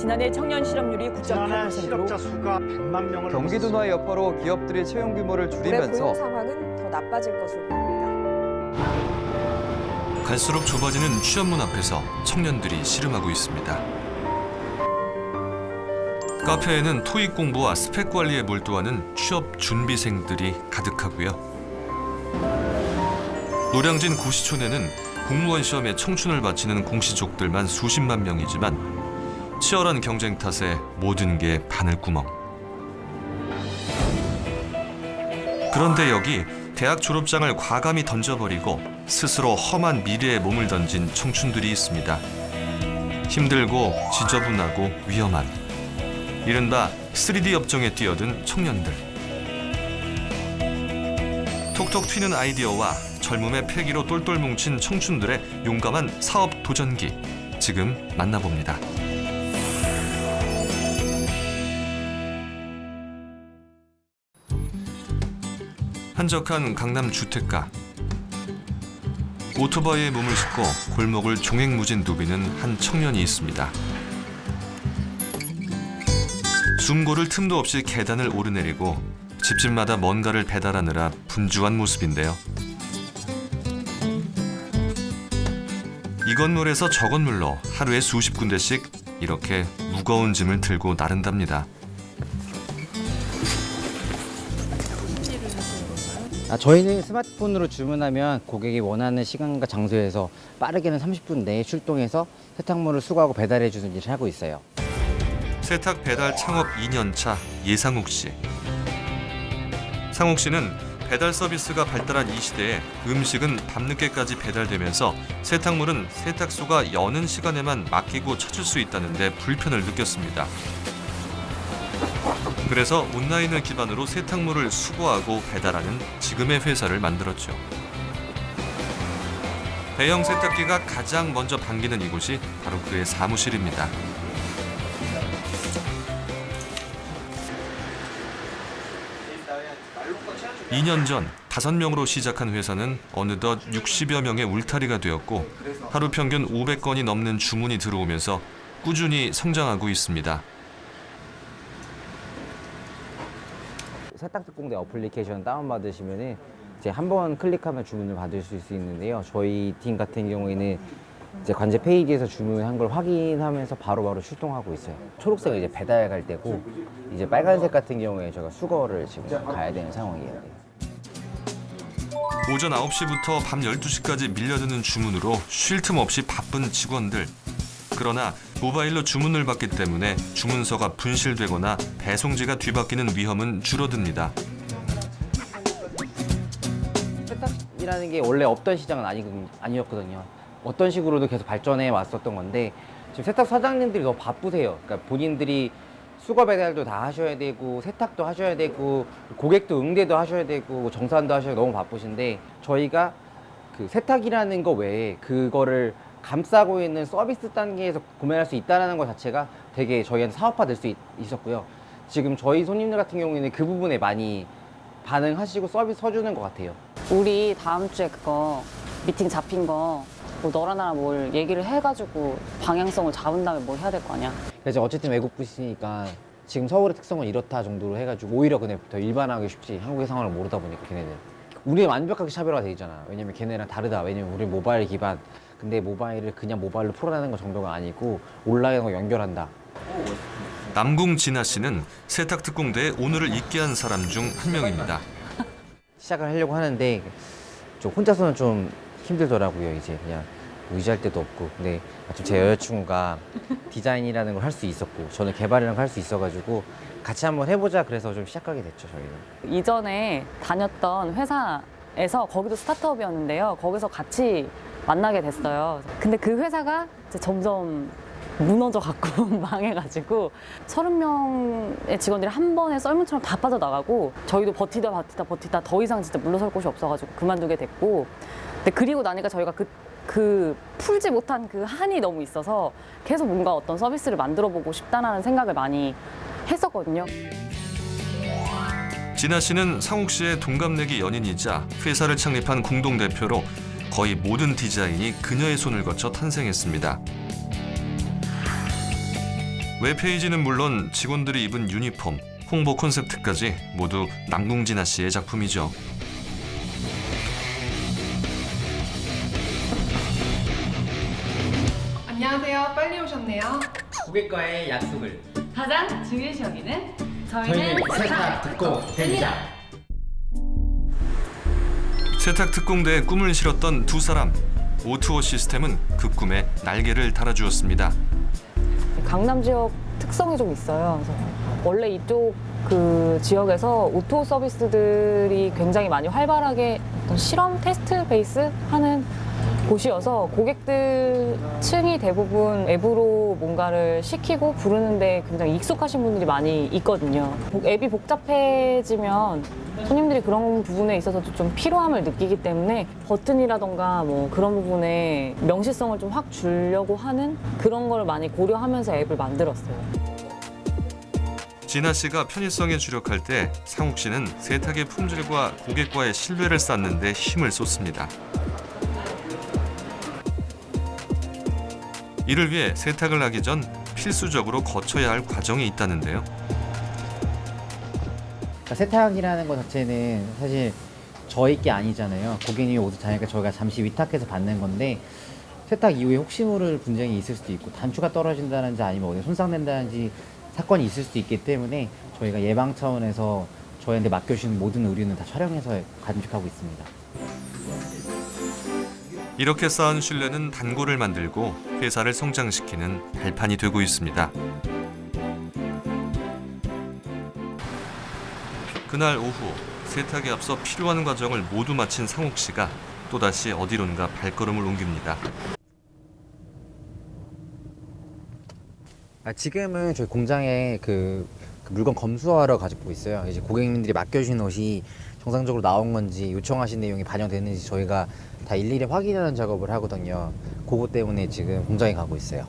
지난해 청년 실업률이 지난해 9.8%로 실업자 수가 100만 명을 경기 둔화 여파로 기업들이 채용 규모를 올해 줄이면서 고용 상황은 더 나빠질 것으로 보입니다. 갈수록 좁아지는 취업문 앞에서 청년들이 씨름하고 있습니다. 카페에는 토익 공부와 스펙 관리에 몰두하는 취업 준비생들이 가득하고요. 노량진 고시촌에는 공무원 시험에 청춘을 바치는 공시족들만 수십만 명이지만 치열한 경쟁 탓에 모든 게 바늘구멍. 그런데 여기 대학 졸업장을 과감히 던져버리고 스스로 험한 미래에 몸을 던진 청춘들이 있습니다. 힘들고 지저분하고 위험한 이른바 3D 업종에 뛰어든 청년들. 톡톡 튀는 아이디어와 젊음의 패기로 똘똘 뭉친 청춘들의 용감한 사업 도전기 지금 만나봅니다. 한적한 강남 주택가. 오토바이에 몸을 싣고 골목을 종횡무진 누비는 한 청년이 있습니다. 숨 고를 틈도 없이 계단을 오르내리고 집집마다 뭔가를 배달하느라 분주한 모습인데요. 이 건물에서 저 건물로 하루에 수십 군데씩 이렇게 무거운 짐을 들고 나른답니다. 저희는 스마트폰으로 주문하면 고객이 원하는 시간과 장소에서 빠르게는 30분 내에 출동해서 세탁물을 수거하고 배달해 주는 일을 하고 있어요. 세탁 배달 창업 2년차 예상욱 씨. 상욱 씨는 배달 서비스가 발달한 이 시대에 음식은 밤늦게까지 배달되면서 세탁물은 세탁소가 여는 시간에만 맡기고 찾을 수 있다는데 불편을 느꼈습니다. 그래서 온라인을 기반으로 세탁물을 수거하고 배달하는 지금의 회사를 만들었죠. 대형 세탁기가 가장 먼저 반기는 이곳이 바로 그의 사무실입니다. 2년 전 5명으로 시작한 회사는 어느덧 60여 명의 울타리가 되었고 하루 평균 500건이 넘는 주문이 들어오면서 꾸준히 성장하고 있습니다. 세탁특공대 어플리케이션 다운받으시면은 이제 한 번 클릭하면 주문을 받을 수 있는데요. 저희 팀 같은 경우에는 이제 관제 페이지에서 주문한 걸 확인하면서 바로바로 출동하고 있어요. 초록색은 이제 배달 갈 때고 이제 빨간색 같은 경우에 제가 수거를 지금 가야 되는 상황이에요. 오전 9시부터 밤 12시까지 밀려드는 주문으로 쉴 틈 없이 바쁜 직원들. 그러나 모바일로 주문을 받기 때문에 주문서가 분실되거나 배송지가 뒤바뀌는 위험은 줄어듭니다. 세탁이라는 게 원래 없던 시장은 아니었거든요. 어떤 식으로도 계속 발전해 왔었던 건데 지금 세탁 사장님들이 너무 바쁘세요. 그러니까 본인들이 수거 배달도 다 하셔야 되고 세탁도 하셔야 되고 고객도 응대도 하셔야 되고 정산도 하셔야 너무 바쁘신데 저희가 그 세탁이라는 거 외에 그거를 감싸고 있는 서비스 단계에서 구매할 수 있다는 것 자체가 되게 저희한테 사업화될 수 있었고요. 지금 저희 손님들 같은 경우에는 그 부분에 많이 반응하시고 서비스 서주는 것 같아요. 우리 다음 주에 그거 미팅 잡힌 거 뭐 너랑 나랑 뭘 얘기를 해가지고 방향성을 잡은 다음에 뭘 해야 될 거 아니야. 그래서 어쨌든 외국 분이니까 지금 서울의 특성은 이렇다 정도로 해가지고 오히려 그냥 더 일반화하기 쉽지. 한국의 상황을 모르다 보니까 걔네는 우리는 완벽하게 차별화가 돼 있잖아. 왜냐면 걔네랑 다르다. 왜냐면 우리 모바일 기반. 근데 모바일을 그냥 모바일로 풀어내는 거 정도가 아니고 온라인과 연결한다. 남궁 진아 씨는 세탁특공대에 오늘을 잊게 한 사람 중 한 명입니다. 시작을 하려고 하는데 좀 혼자서는 좀 힘들더라고요. 이제 그냥 의지할 데도 없고. 근데 마침 제 여자친구가 디자인이라는 걸 할 수 있었고 저는 개발이라는 걸 할 수 있어가지고 같이 한번 해보자 그래서 좀 시작하게 됐죠. 저희는. 이전에 다녔던 회사에서 거기도 스타트업이었는데요. 거기서 같이 만나게 됐어요. 근데 그 회사가 이제 점점 무너져 갖고 망해가지고 30명의 직원들이 한 번에 썰물처럼 다 빠져나가고 저희도 버티다 더 이상 진짜 물러설 곳이 없어가지고 그만두게 됐고 근데 그리고 나니까 저희가 그 풀지 못한 그 한이 너무 있어서 계속 뭔가 어떤 서비스를 만들어보고 싶다는 생각을 많이 했었거든요. 진아 씨는 상욱 씨의 동갑내기 연인이자 회사를 창립한 공동대표로 거의 모든 디자인이 그녀의 손을 거쳐 탄생했습니다. 웹페이지는 물론 직원들이 입은 유니폼, 홍보 콘셉트까지 모두 남궁진아 씨의 작품이죠. 안녕하세요. 빨리 오셨네요. 고객과의 약속을 가장 중요시 여기는 저희는 세탁 듣고 됩니다. 세탁 특공대에 꿈을 실었던 두 사람. 오투어 시스템은 그 꿈에 날개를 달아주었습니다. 강남 지역 특성이 좀 있어요. 그래서 원래 이쪽 그 지역에서 오토 서비스들이 굉장히 많이 활발하게 어떤 실험 테스트 베이스 하는 곳이어서 고객들 층이 대부분 앱으로 뭔가를 시키고 부르는데 굉장히 익숙하신 분들이 많이 있거든요. 앱이 복잡해지면 손님들이 그런 부분에 있어서도 좀 피로함을 느끼기 때문에 버튼이라던가 뭐 그런 부분에 명시성을 좀 확 주려고 하는 그런 걸 많이 고려하면서 앱을 만들었어요. 진아 씨가 편의성에 주력할 때 상욱 씨는 세탁의 품질과 고객과의 신뢰를 쌓는 데 힘을 쏟습니다. 이를 위해 세탁을 하기 전 필수적으로 거쳐야 할 과정이 있다는데요. 그러니까 세탁이라는 것 자체는 사실 저희 게 아니잖아요. 고객님이 옷을 자니까 저희가 잠시 위탁해서 받는 건데 세탁 이후에 혹시 모를 분쟁이 있을 수도 있고 단추가 떨어진다든지 아니면 어디 손상된다든지 사건이 있을 수도 있기 때문에 저희가 예방 차원에서 저희한테 맡겨주신 모든 의류는 다 촬영해서 간직하고 있습니다. 이렇게 쌓은 신뢰는 단골을 만들고 회사를 성장시키는 발판이 되고 있습니다. 그날 오후 세탁에 앞서 필요한 과정을 모두 마친 상욱 씨가 또다시 어디론가 발걸음을 옮깁니다. 지금은 저희 공장에 그 물건 검수하러 가지고 있어요. 이제 고객님들이 맡겨주신 옷이 정상적으로 나온 건지 요청하신 내용이 반영됐는지 저희가 다 일일이 확인하는 작업을 하거든요. 그것 때문에 지금 공장에 가고 있어요.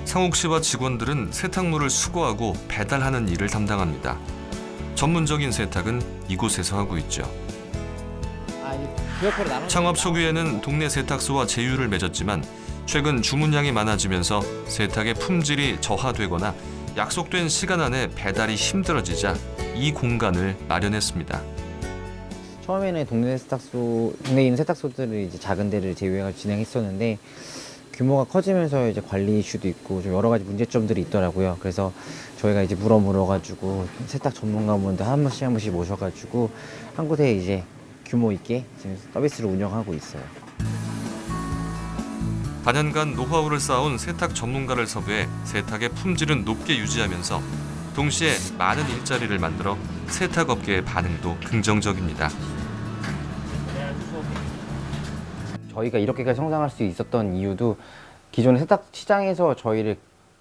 상욱 씨와 직원들은 세탁물을 수거하고 배달하는 일을 담당합니다. 전문적인 세탁은 이곳에서 하고 있죠. 창업 초기에는 동네 세탁소와 제휴를 맺었지만 최근 주문량이 많아지면서 세탁의 품질이 저하되거나 약속된 시간 안에 배달이 힘들어지자 이 공간을 마련했습니다. 처음에는 동네에 있는 세탁소들을 이제 작은 데를 제휴해서 진행했었는데 규모가 커지면서 이제 관리 이슈도 있고 좀 여러 가지 문제점들이 있더라고요. 그래서 저희가 이제 물어가지고 세탁 전문가분들 한 번씩 모셔가지고 한 곳에 이제 규모 있게 지금 서비스를 운영하고 있어요. 단연간 노하우를 쌓아온 세탁 전문가를 섭외해 세탁의 품질은 높게 유지하면서 동시에 많은 일자리를 만들어 세탁업계의 반응도 긍정적입니다. 저희가 이렇게까지 성장할 수 있었던 이유도 기존의 세탁 시장에서 저희를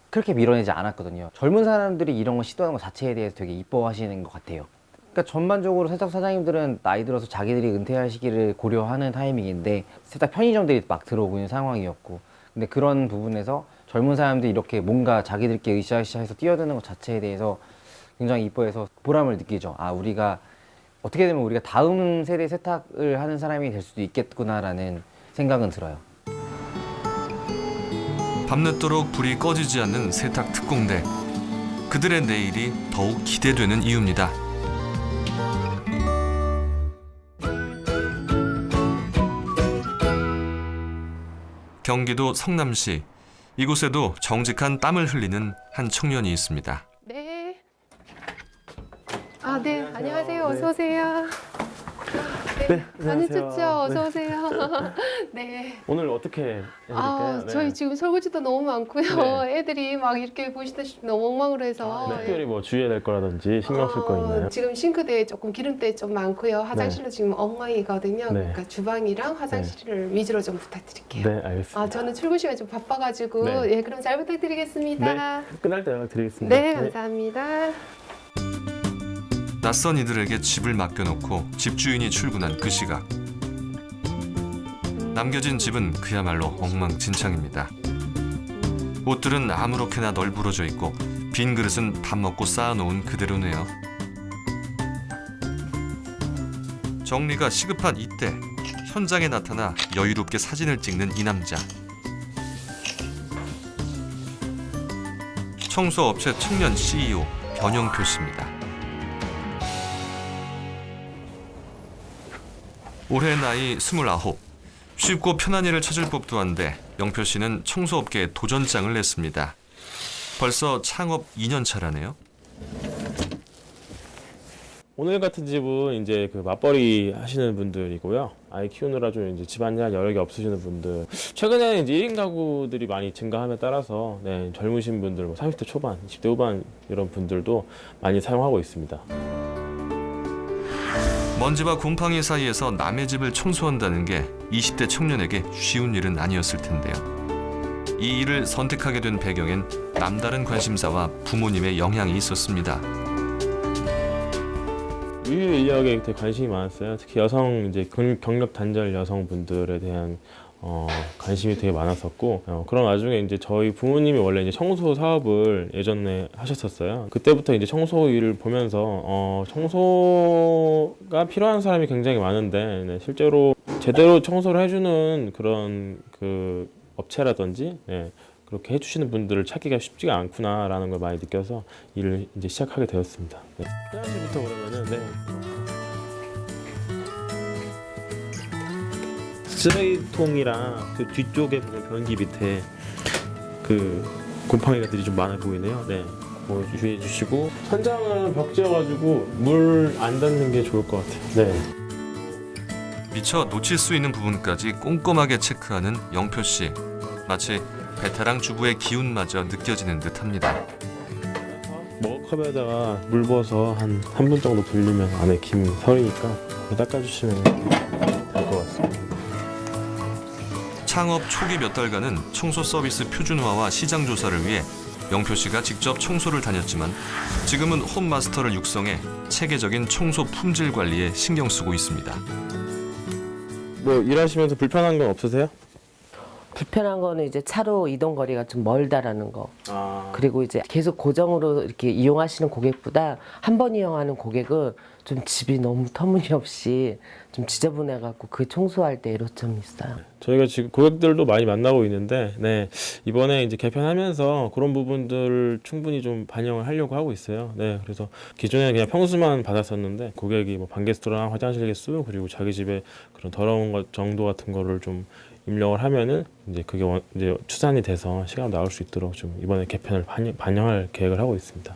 그렇게 밀어내지 않았거든요. 젊은 사람들이 이런 거 시도하는 것 자체에 대해서 되게 이뻐하시는 것 같아요. 그러니까 전반적으로 세탁 사장님들은 나이 들어서 자기들이 은퇴할 시기를 고려하는 타이밍인데 세탁 편의점들이 막 들어오고 있는 상황이었고, 근데 그런 부분에서 젊은 사람들이 이렇게 뭔가 자기들끼리 으쌰으쌰해서 뛰어드는 것 자체에 대해서 굉장히 이뻐해서 보람을 느끼죠. 아, 우리가 어떻게 되면 우리가 다음 세대 세탁을 하는 사람이 될 수도 있겠구나라는 생각은 들어요. 밤늦도록 불이 꺼지지 않는 세탁 특공대. 그들의 내일이 더욱 기대되는 이유입니다. 경기도 성남시. 이곳에도 정직한 땀을 흘리는 한 청년이 있습니다. 네. 아, 네. 안녕하세요. 어서 오세요. 네. 많이 춥죠? 어서 오세요. 네. 오늘 어떻게 해드릴까요? 저희 지금 설거지도 너무 많고요. 애들이 막 이렇게 보시다시피 너무 엉망으로 해서. 특별히 뭐 주의해야 될 거라든지 신경 쓸 거 있나요? 지금 싱크대에 조금 기름때 좀 많고요. 화장실도 지금 엉망이거든요. 네. 그러니까 주방이랑 화장실을 위주로 좀 부탁드릴게요. 네, 알겠습니다. 저는 출근 시간 좀 바빠가지고 네. 예, 그럼 잘 부탁드리겠습니다. 네, 끝날 때 연락드리겠습니다. 네, 감사합니다. 낯선 이들에게 집을 맡겨놓고 집주인이 출근한 그 시각. 남겨진 집은 그야말로 엉망진창입니다. 옷들은 아무렇게나 널브러져 있고 빈 그릇은 밥 먹고 쌓아놓은 그대로네요. 정리가 시급한 이때 현장에 나타나 여유롭게 사진을 찍는 이 남자. 청소업체 청년 CEO 변영표 씨입니다. 올해 나이 29. 쉽고 편한 일을 찾을 법도 한데 영표 씨는 청소업계에 도전장을 냈습니다. 벌써 창업 2년 차라네요. 오늘 같은 집은 이제 그 맞벌이 하시는 분들이고요. 아이 키우느라 좀 이제 집안일 여력이 없으시는 분들. 최근에는 이제 1인 가구들이 많이 증가함에 따라서 네, 젊으신 분들, 뭐 30대 초반, 20대 후반 이런 분들도 많이 사용하고 있습니다. 먼지와 곰팡이 사이에서 남의 집을 청소한다는 게 20대 청년에게 쉬운 일은 아니었을 텐데요. 이 일을 선택하게 된 배경엔 남다른 관심사와 부모님의 영향이 있었습니다. 유유 인력에 되게 관심이 많았어요. 특히 여성 이제 경력 단절 여성분들에 대한 관심이 되게 많았었고 그런 와중에 이제 저희 부모님이 원래 이제 청소 사업을 예전에 하셨었어요. 그때부터 이제 청소 일을 보면서 청소가 필요한 사람이 굉장히 많은데 네, 실제로 제대로 청소를 해주는 그런 그 업체라든지 네, 그렇게 해주시는 분들을 찾기가 쉽지가 않구나라는 걸 많이 느껴서 일을 이제 시작하게 되었습니다. 네. 화장실부터 그러면은 네. 쓰레기통이랑 그 뒤쪽에 보면 변기 밑에 그 곰팡이가들이 좀 많아 보이네요. 네, 그거 주의해 주시고 천장은 벽 지어가지고 물 안 닿는 게 좋을 것 같아요. 네. 미처 놓칠 수 있는 부분까지 꼼꼼하게 체크하는 영표 씨. 마치 베테랑 주부의 기운마저 느껴지는 듯합니다. 머그컵에다가 물 부어서 한 3분 정도 불리면 안에 김 서리니까 닦아주시면 될 것 같습니다. 창업 초기 몇 달간은 청소 서비스 표준화와 시장 조사를 위해 영표 씨가 직접 청소를 다녔지만 지금은 홈마스터를 육성해 체계적인 청소 품질 관리에 신경 쓰고 있습니다. 뭐 일하시면서 불편한 건 없으세요? 불편한 거는 이제 차로 이동 거리가 좀 멀다라는 거. 아, 그리고 이제 계속 고정으로 이렇게 이용하시는 고객보다 한 번 이용하는 고객은 좀 집이 너무 터무니없이 좀 지저분해갖고 그 청소할 때 애로점이 있어요. 저희가 지금 고객들도 많이 만나고 있는데, 네, 이번에 이제 개편하면서 그런 부분들을 충분히 좀 반영을 하려고 하고 있어요. 네, 그래서 기존에 그냥 평수만 받았었는데 고객이 뭐 방개수랑 화장실 개수 그리고 자기 집에 그런 더러운 것 정도 같은 거를 좀 입력을 하면은 이제 그게 이제 추산이 돼서 시간 나올 수 있도록 좀 이번에 개편을 반영할 계획을 하고 있습니다.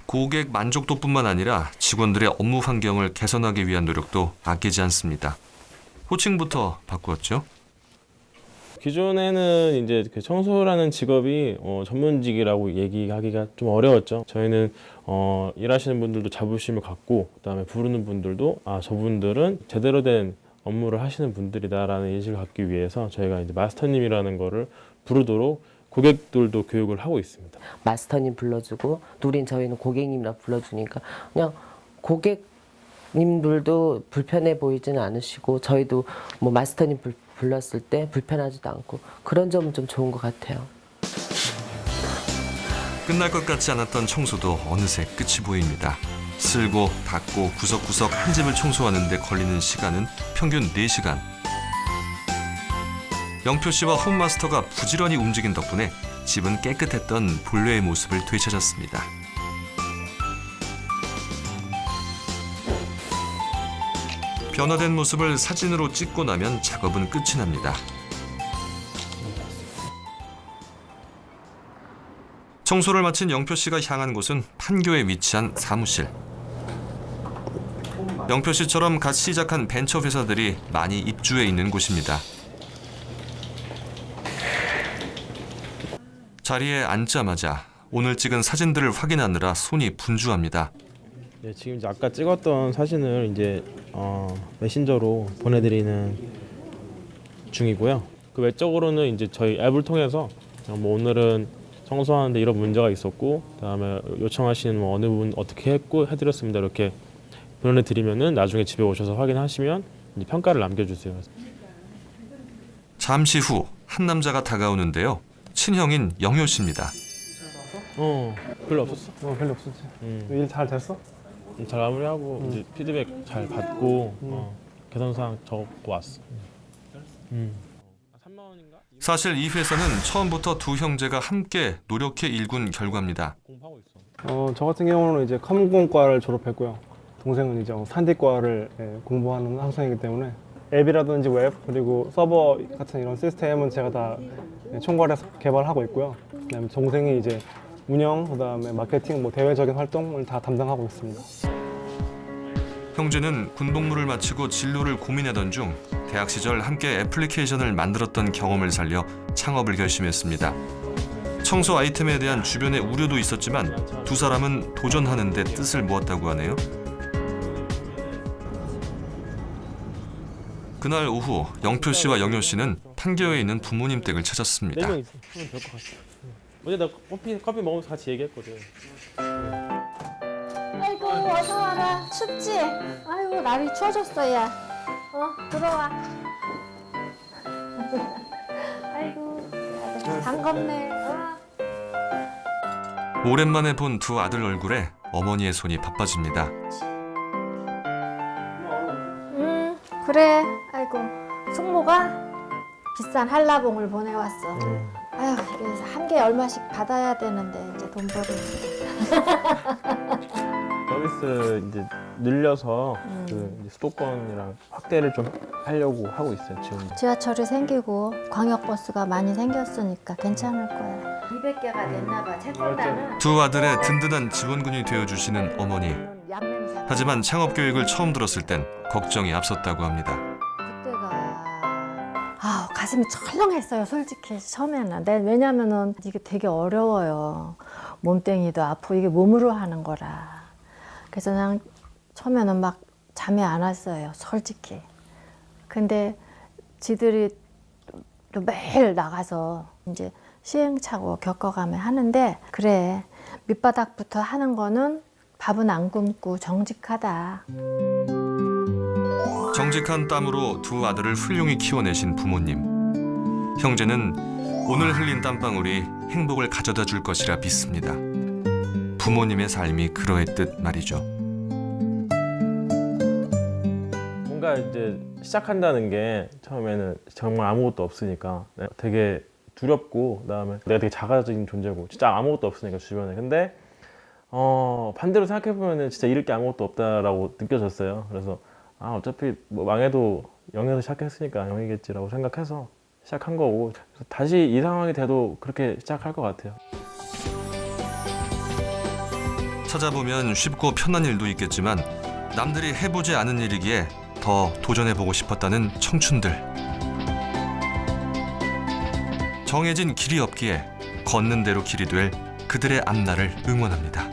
고객 만족도뿐만 아니라 직원들의 업무 환경을 개선하기 위한 노력도 아끼지 않습니다. 호칭부터 바꾸었죠. 기존에는 이제 그 청소라는 직업이 전문직이라고 얘기하기가 좀 어려웠죠. 저희는 일하시는 분들도 자부심을 갖고 그다음에 부르는 분들도 저분들은 제대로 된 업무를 하시는 분들이다라는 인식을 갖기 위해서 저희가 이제 마스터님이라는 거를 부르도록 고객들도 교육을 하고 있습니다. 마스터님 불러주고 누린 저희는 고객님이라 불러주니까 그냥 고객님들도 불편해 보이지는 않으시고 저희도 뭐 마스터님 불렀을 때 불편하지도 않고 그런 점은 좀 좋은 것 같아요. 끝날 것 같지 않았던 청소도 어느새 끝이 보입니다. 쓸고 닦고 구석구석 한 집을 청소하는 데 걸리는 시간은 평균 4시간. 영표 씨와 홈마스터가 부지런히 움직인 덕분에 집은 깨끗했던 본래의 모습을 되찾았습니다. 변화된 모습을 사진으로 찍고 나면 작업은 끝이 납니다. 청소를 마친 영표 씨가 향한 곳은 판교에 위치한 사무실. 영표 씨처럼 갓 시작한 벤처 회사들이 많이 입주해 있는 곳입니다. 자리에 앉자마자 오늘 찍은 사진들을 확인하느라 손이 분주합니다. 네, 지금 이제 아까 찍었던 사진을 이제 메신저로 보내드리는 중이고요. 그 외적으로는 이제 저희 앱을 통해서 뭐 오늘은 청소하는데 이런 문제가 있었고, 그다음에 요청하시는 뭐 어느 분 어떻게 했고 해드렸습니다 이렇게 보내드리면은 나중에 집에 오셔서 확인하시면 이제 평가를 남겨주세요. 잠시 후 한 남자가 다가오는데요. 친형인 영효 씨입니다. 별로 없었어? 별로 없었지. 일 잘 됐어? 잘 마무리하고 이제 피드백 잘 받고 개선사항 적고 왔어. 3만 원 사실 이 회사는 처음부터 두 형제가 함께 노력해 일군 결과입니다. 저 같은 경우는 이제 컴공과를 졸업했고요. 동생은 이제 산디과를 공부하는 학생이기 때문에 앱이라든지 웹 그리고 서버 같은 이런 시스템은 제가 다 총괄해서 개발하고 있고요. 그다음에 동생이 이제 운영, 그다음에 마케팅, 뭐 대외적인 활동을 다 담당하고 있습니다. 형제는 군복무를 마치고 진로를 고민하던 중 대학 시절 함께 애플리케이션을 만들었던 경험을 살려 창업을 결심했습니다. 청소 아이템에 대한 주변의 우려도 있었지만 두 사람은 도전하는 데 뜻을 모았다고 하네요. 그날 오후 영표 씨와 영효 씨는 판교에 있는 부모님 댁을 찾았습니다. 4명 있어. 그럼 될 것 같아. 어제 나 커피 먹으면서 같이 얘기했거든. 아이고 어서 와라. 춥지? 아이고 날이 추워졌어 야. 들어와. 아이고 반갑네. 오랜만에 본 두 아들 얼굴에 어머니의 손이 바빠집니다. 그래. 아이고 숙모가 비싼 한라봉을 보내왔어. 아휴 그래서 한 개 얼마씩 받아야 되는데 이제 돈 버리는데. 서비스 이제 늘려서 그 이제 수도권이랑 확대를 좀 하려고 하고 있어요 지금. 지하철이 생기고 광역버스가 많이 생겼으니까 괜찮을 거야. 200개가 됐나 봐. 채권단은 두 아들의 든든한 지원군이 되어주시는 어머니. 하지만 창업 계획을 처음 들었을 땐 걱정이 앞섰다고 합니다. 그때가 가슴이 철렁했어요. 솔직히 처음에는. 왜냐면은 이게 되게 어려워요. 몸뚱이도 아프고 이게 몸으로 하는 거라. 그래서 그냥 처음에는 막 잠이 안 왔어요. 솔직히. 근데 지들이 또 매일 나가서 이제 시행착오 겪어가며 하는데 그래 밑바닥부터 하는 거는 밥은 안 굶고 정직하다. 정직한 땀으로 두 아들을 훌륭히 키워내신 부모님. 형제는 오늘 흘린 땀방울이 행복을 가져다 줄 것이라 믿습니다. 부모님의 삶이 그러했듯 말이죠. 뭔가 이제 시작한다는 게 처음에는 정말 아무것도 없으니까 되게 두렵고 그다음에 내가 되게 작아진 존재고 진짜 아무것도 없으니까 주변에. 근데 반대로 생각해보면 진짜 잃을 게 아무것도 없다라고 느껴졌어요. 그래서 어차피 뭐 망해도 0에서 시작했으니까 0이겠지라고 생각해서 시작한 거고 그래서 다시 이 상황이 돼도 그렇게 시작할 것 같아요. 찾아보면 쉽고 편한 일도 있겠지만 남들이 해보지 않은 일이기에 더 도전해보고 싶었다는 청춘들. 정해진 길이 없기에 걷는 대로 길이 될 그들의 앞날을 응원합니다.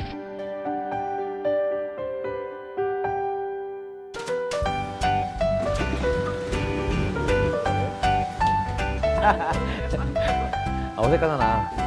어색하잖아.